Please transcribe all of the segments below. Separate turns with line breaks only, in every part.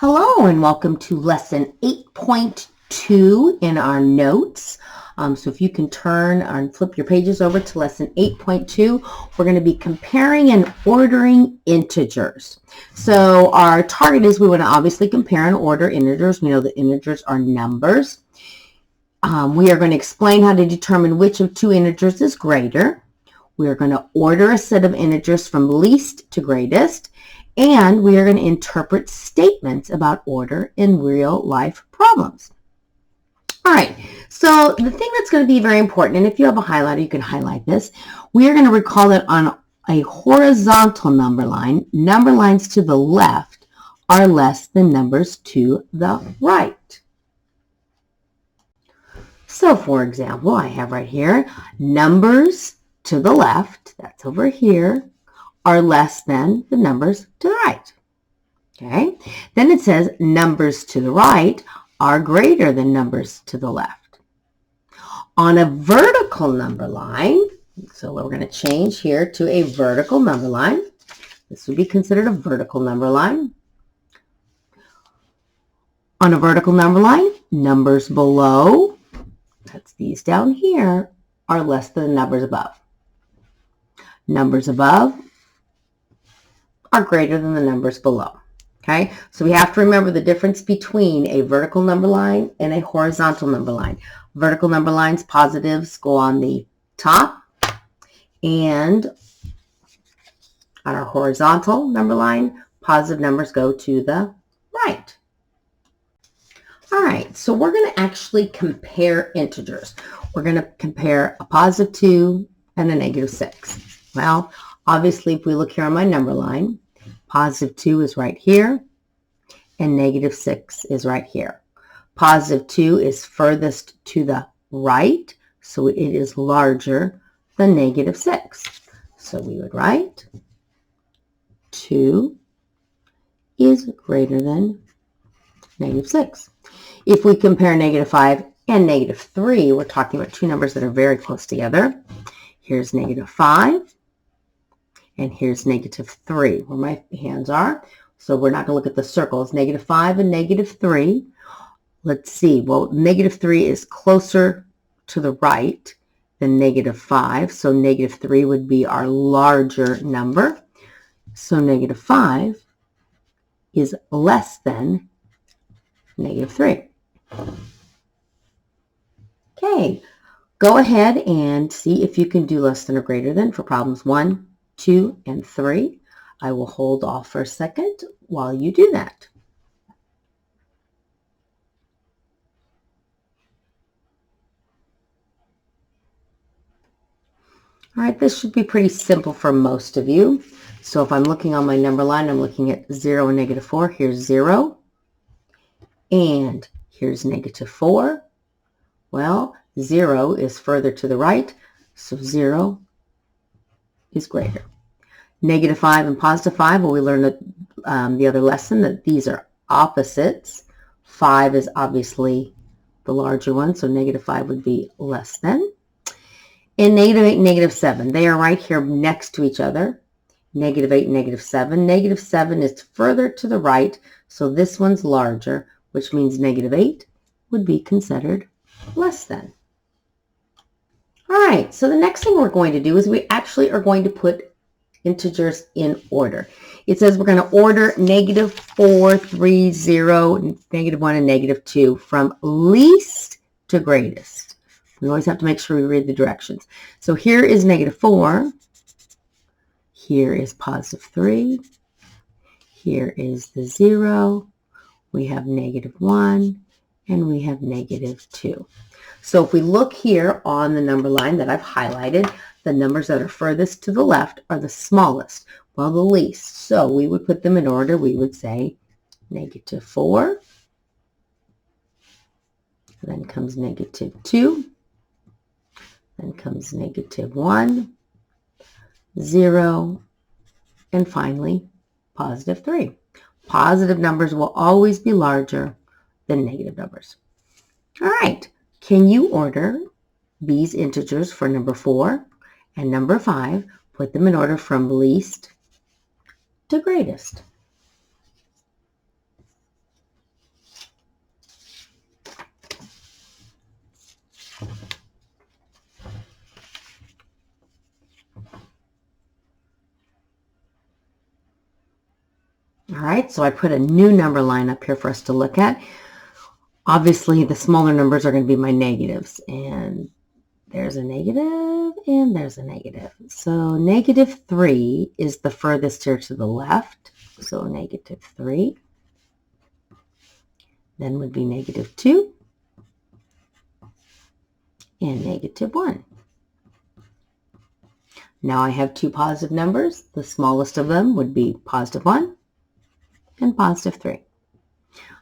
Hello and welcome to lesson 8.2 in our notes. So if you can turn and flip your pages over to lesson 8.2, we're going to be comparing and ordering integers. So our target is we want to obviously compare and order integers. We know that integers are numbers. We are going to explain how to determine which of two integers is greater. We are going to order a set of integers from least to greatest. And we are going to interpret statements about order in real life problems. All right, so the thing that's going to be very important, and if you have a highlighter, you can highlight this. We are going to recall that on a horizontal number line, number lines to the left are less than numbers to the right. So for example, I have right here, numbers to the left, that's over here, are less than the numbers to the right. Okay, then it says numbers to the right are greater than numbers to the left. On a vertical number line, so we're going to change here to a vertical number line. This would be considered a vertical number line. On a vertical number line, numbers below, that's these down here, are less than the numbers above. Numbers above are greater than the numbers below. Okay, so we have to remember the difference between a vertical number line and a horizontal number line. Vertical number lines, positives go on the top, and on our horizontal number line, positive numbers go to the right. All right, so we're going to actually compare integers. We're going to compare a positive 2 and a negative 6. Well, obviously, if we look here on my number line, positive 2 is right here, and negative 6 is right here. Positive 2 is furthest to the right, so it is larger than negative 6. So we would write 2 is greater than negative 6. If we compare negative 5 and negative 3, we're talking about two numbers that are very close together. Here's negative 5. And here's negative 3, where my hands are. So we're not going to look at the circles. Negative 5 and negative 3. Let's see. Well, negative 3 is closer to the right than negative 5. So negative 3 would be our larger number. So negative 5 is less than negative 3. Okay. Go ahead and see if you can do less than or greater than for problems 1, 2, and 3. I will hold off for a second while you do that. All right, this should be pretty simple for most of you. So if I'm looking on my number line, I'm looking at 0 and negative 4. Here's 0. And here's negative 4. Well, 0 is further to the right, so 0 is greater. Negative 5 and positive 5, well, we learned the other lesson that these are opposites. 5 is obviously the larger one, so negative 5 would be less than. And negative 8 and negative 7, they are right here next to each other. Negative 8 and negative 7. Negative 7 is further to the right, so this one's larger, which means negative 8 would be considered less than. All right, so the next thing we're going to do is we actually are going to put integers in order. It says we're going to order negative 4, 3, 0, negative 1, and negative 2 from least to greatest. We always have to make sure we read the directions. So here is negative 4. Here is positive 3. Here is the 0. We have negative 1. And we have negative 2. So if we look here on the number line that I've highlighted, the numbers that are furthest to the left are the smallest, well, the least. So we would put them in order. We would say negative 4. Then comes negative 2. Then comes negative 1, 0, and finally positive 3. Positive numbers will always be larger than negative numbers. All right. Can you order these integers for number 4 and number 5? Put them in order from least to greatest. right, so I put a new number line up here for us to look at. Obviously, the smaller numbers are going to be my negatives, and there's a negative, and there's a negative. So negative 3 is the furthest here to the left, so negative 3. Then would be negative 2 and negative 1. Now I have two positive numbers. The smallest of them would be positive 1 and positive 3.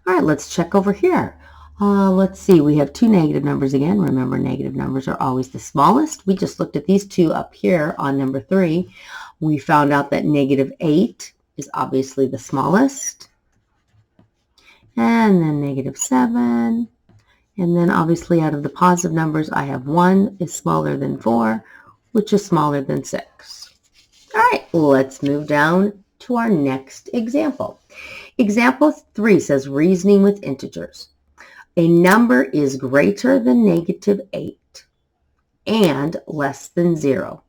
All right, let's check over here. Let's see, we have two negative numbers again. Remember, negative numbers are always the smallest. We just looked at these two up here on number 3. We found out that negative 8 is obviously the smallest. And then negative 7. And then obviously out of the positive numbers, I have 1 is smaller than 4, which is smaller than 6. All right, let's move down to our next example. Example 3 says reasoning with integers. A number is greater than negative 8 and less than 0.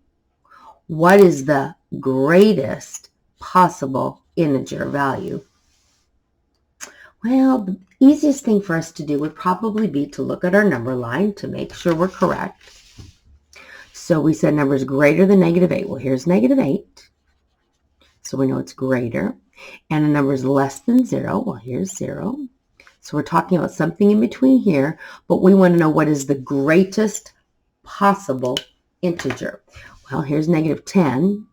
What is the greatest possible integer value? Well, the easiest thing for us to do would probably be to look at our number line to make sure we're correct. So we said number is greater than negative 8. Well, here's negative 8. So we know it's greater. And a number is less than 0. Well, here's 0. So we're talking about something in between here, but we want to know what is the greatest possible integer. Well, here's negative 10.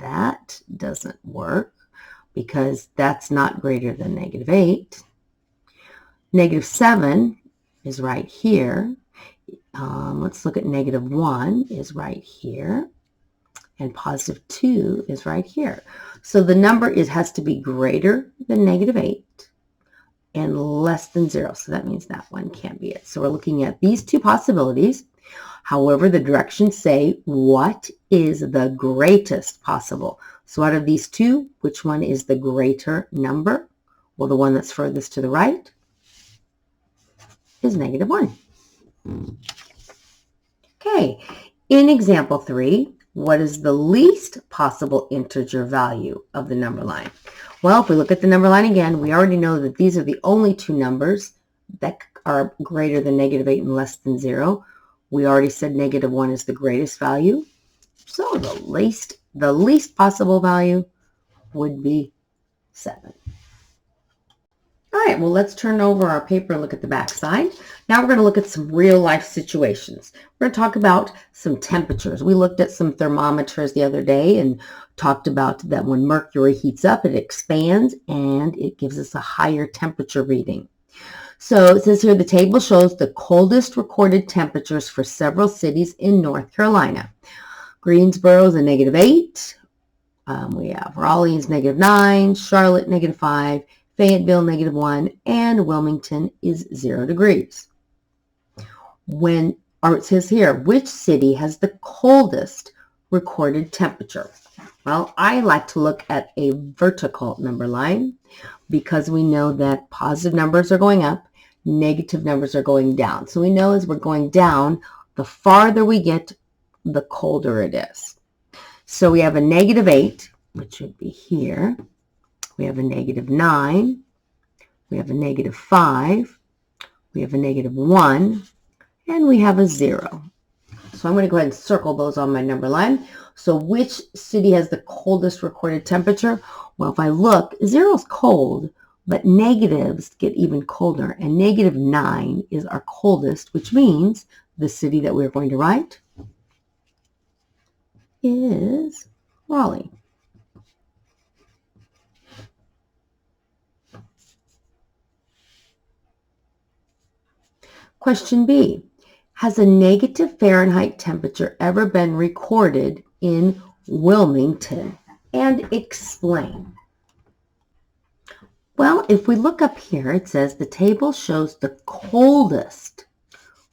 That doesn't work because that's not greater than negative 8. Negative 7 is right here. Let's look at negative 1 is right here. And positive 2 is right here. So the number has to be greater than negative 8 and less than 0. So that means that one can't be it. So we're looking at these two possibilities. However, the directions say, what is the greatest possible? So out of these two, which one is the greater number? Well, the one that's furthest to the right is negative 1. Okay, in example 3, what is the least possible integer value of the number line? Well, if we look at the number line again, we already know that these are the only two numbers that are greater than negative 8 and less than 0. We already said negative 1 is the greatest value. So the least possible value would be 7. All right, well, let's turn over our paper and look at the back side. Now we're going to look at some real life situations. We're going to talk about some temperatures. We looked at some thermometers the other day and talked about that when mercury heats up, it expands and it gives us a higher temperature reading. So it says here, the table shows the coldest recorded temperatures for several cities in North Carolina. Greensboro is a negative 8. We have Raleigh is negative 9, Charlotte negative 5, Fayetteville negative 1, and Wilmington is 0 degrees. It says here, which city has the coldest recorded temperature? Well, I like to look at a vertical number line because we know that positive numbers are going up, negative numbers are going down. So we know as we're going down, the farther we get, the colder it is. So we have a negative 8, which would be here. We have a negative 9. We have a negative 5. We have a negative 1. And we have a 0. So I'm going to go ahead and circle those on my number line. So which city has the coldest recorded temperature? Well, if I look, 0 is cold, but negatives get even colder. And negative 9 is our coldest, which means the city that we're going to write is Raleigh. Question B, has a negative Fahrenheit temperature ever been recorded in Wilmington? And explain. Well, if we look up here, it says the table shows the coldest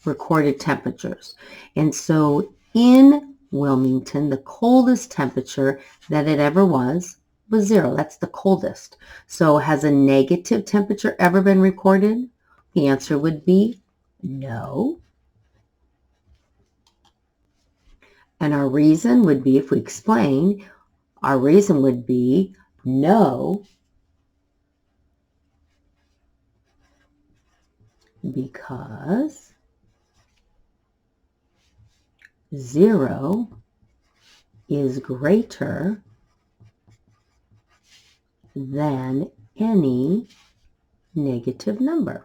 recorded temperatures. And so in Wilmington, the coldest temperature that it ever was 0. That's the coldest. So has a negative temperature ever been recorded? The answer would be no. And our reason would be, if we explain, our reason would be No, because 0 is greater than any negative number.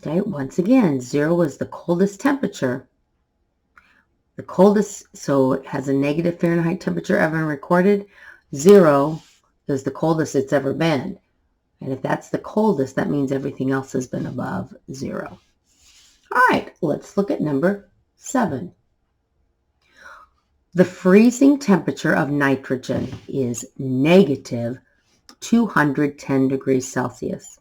Okay, once again, 0 is the coldest temperature. The coldest, so it has a negative Fahrenheit temperature ever recorded. 0 is the coldest it's ever been. And if that's the coldest, that means everything else has been above 0. All right, let's look at number 7. The freezing temperature of nitrogen is negative 210 degrees Celsius.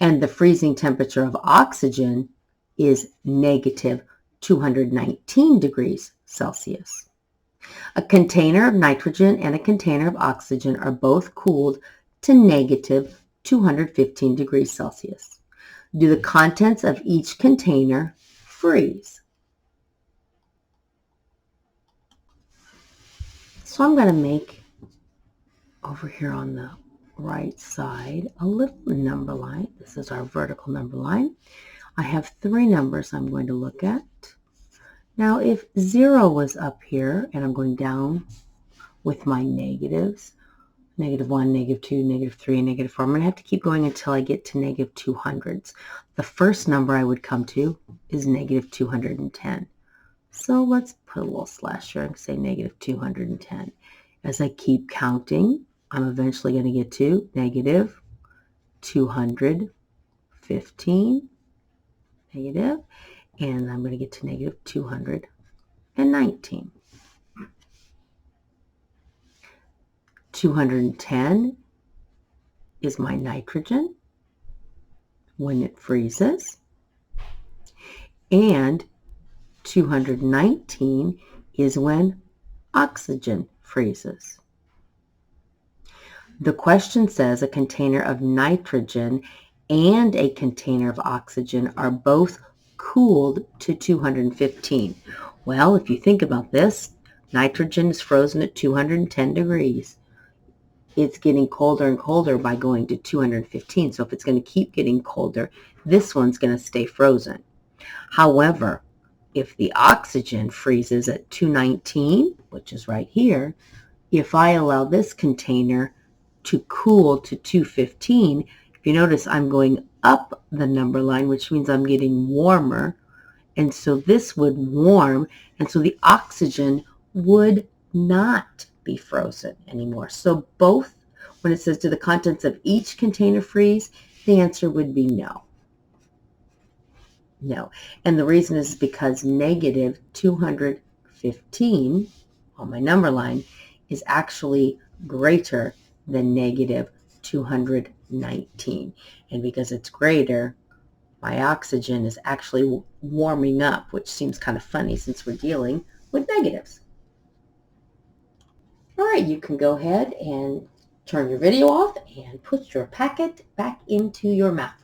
And the freezing temperature of oxygen is negative 219 degrees Celsius. A container of nitrogen and a container of oxygen are both cooled to negative 215 degrees Celsius. Do the contents of each container freeze? So I'm going to make over here on the right side a little number line. This is our vertical number line. I have 3 numbers I'm going to look at. Now if 0 was up here and I'm going down with my negatives, negative 1, negative 2, negative 3, and negative 4, I'm going to have to keep going until I get to negative 200s. The first number I would come to is negative 210. So let's put a little slash here and say negative 210. As I keep counting, I'm eventually going to get to negative 215, negative, and I'm going to get to negative 219. 210 is my nitrogen when it freezes, and 219 is when oxygen freezes. The question says a container of nitrogen and a container of oxygen are both cooled to 215. Well, if you think about this, nitrogen is frozen at 210 degrees. It's getting colder and colder by going to 215. So if it's going to keep getting colder, this one's going to stay frozen. However, if the oxygen freezes at 219, which is right here, if I allow this container to cool to 215, if you notice I'm going up the number line, which means I'm getting warmer. And so this would warm, and so the oxygen would not be frozen anymore. So both, when it says do the contents of each container freeze, the answer would be no. No. And the reason is because negative 215 on my number line is actually greater than negative 219. And because it's greater, my oxygen is actually warming up, which seems kind of funny since we're dealing with negatives. All right, you can go ahead and turn your video off and put your packet back into your math